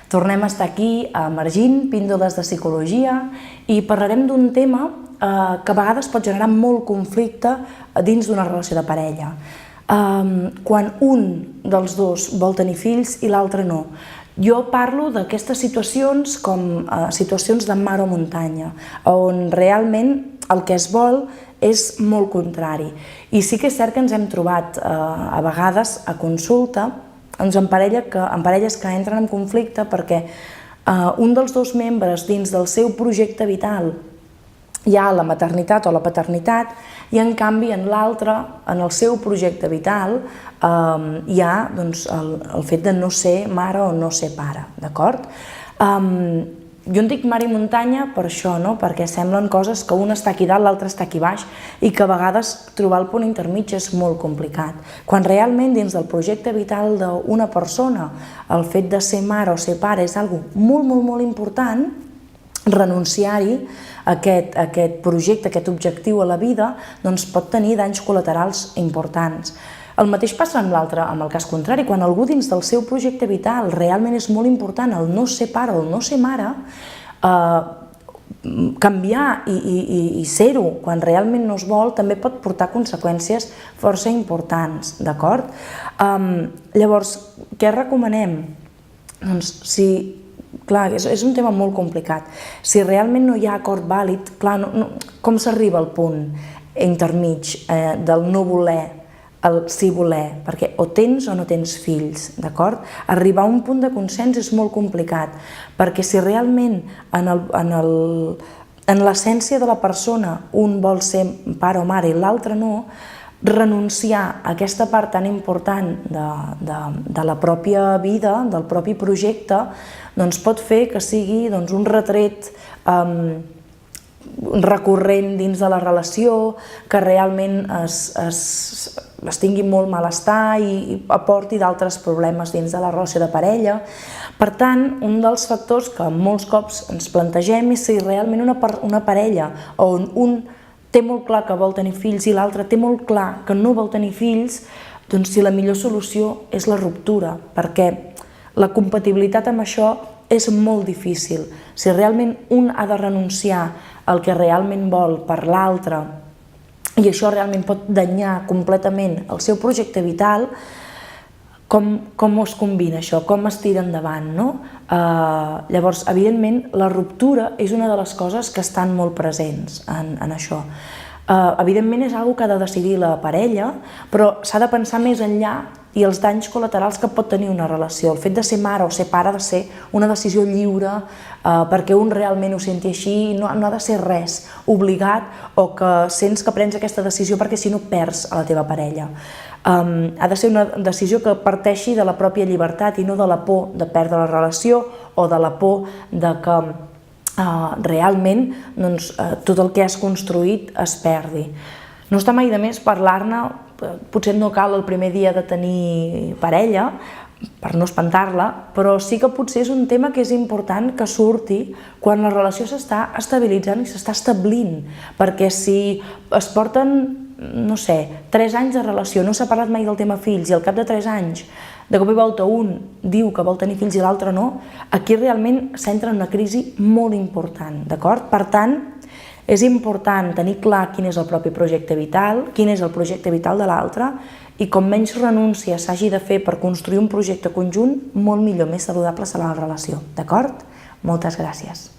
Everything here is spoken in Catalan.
Tornem a estar aquí a Emergint, píndoles de psicologia, i parlarem d'un tema que a vegades pot generar molt conflicte dins d'una relació de parella. Quan un dels dos vol tenir fills i l'altre no. Jo parlo d'aquestes situacions com situacions de mar o muntanya, on realment el que es vol és molt contrari. I sí que és cert que ens hem trobat a vegades a consulta en parelles que entren en conflicte perquè un dels dos membres dins del seu projecte vital hi ha la maternitat o la paternitat i en canvi en l'altre, en el seu projecte vital, hi ha el fet de no ser mare o no ser pare, d'acord? Jo en dic mar i muntanya per això, perquè semblen coses que un està aquí dalt, l'altre està aquí baix i que a vegades trobar el punt intermig és molt complicat. Quan realment dins del projecte vital d'una persona el fet de ser mare o ser pare és una cosa molt, molt, molt important, renunciar-hi a aquest projecte, a aquest objectiu a la vida, doncs pot tenir danys col·laterals importants. El mateix passa amb l'altre, amb el cas contrari, quan algú dins del seu projecte vital realment és molt important el no ser pare o el no ser mare, canviar i ser-ho quan realment no es vol també pot portar conseqüències força importants, d'acord? Llavors, què recomanem? Doncs si, clar, és un tema molt complicat. Si realment no hi ha acord vàlid, clar, com s'arriba al punt intermig del no voler el sí voler, perquè o tens o no tens fills, d'acord? Arribar a un punt de consens és molt complicat, perquè si realment en l'essència de la persona un vol ser pare o mare i l'altre no, renunciar a aquesta part tan important de la pròpia vida, del propi projecte, doncs pot fer que sigui un retret recurrent dins de la relació, que realment es tingui molt malestar i aporti d'altres problemes dins de la relació de parella. Per tant, un dels factors que molts cops ens plantegem és si realment una parella on un té molt clar que vol tenir fills i l'altre té molt clar que no vol tenir fills, doncs si la millor solució és la ruptura, perquè la compatibilitat amb això és molt difícil. Si realment un ha de renunciar al que realment vol per l'altre i això realment pot danyar completament el seu projecte vital, com es combina això? Com es tira endavant? Llavors, evidentment, la ruptura és una de les coses que estan molt presents en això. Evidentment és una cosa que ha de decidir la parella, però s'ha de pensar més enllà i els danys col·laterals que pot tenir una relació. El fet de ser mare o ser pare ha de ser una decisió lliure perquè un realment ho senti així, no ha de ser res obligat o que sents que prens aquesta decisió perquè si no perds a la teva parella. Ha de ser una decisió que parteixi de la pròpia llibertat i no de la por de perdre la relació o de la por de que realment tot el que has construït es perdi. No està mai de més parlar-ne, potser no cal el primer dia de tenir parella, per no espantar-la, però sí que potser és un tema que és important que surti quan la relació s'està estabilitzant i s'està establint, perquè si es porten, no sé, 3 anys de relació, no s'ha parlat mai del tema fills i al cap de 3 anys de cop i volta un diu que vol tenir fills i l'altre no, aquí realment s'entra en una crisi molt important, d'acord? Per tant, és important tenir clar quin és el propi projecte vital, quin és el projecte vital de l'altre i com menys renúncia s'hagi de fer per construir un projecte conjunt, molt millor, més saludable serà la relació, d'acord? Moltes gràcies.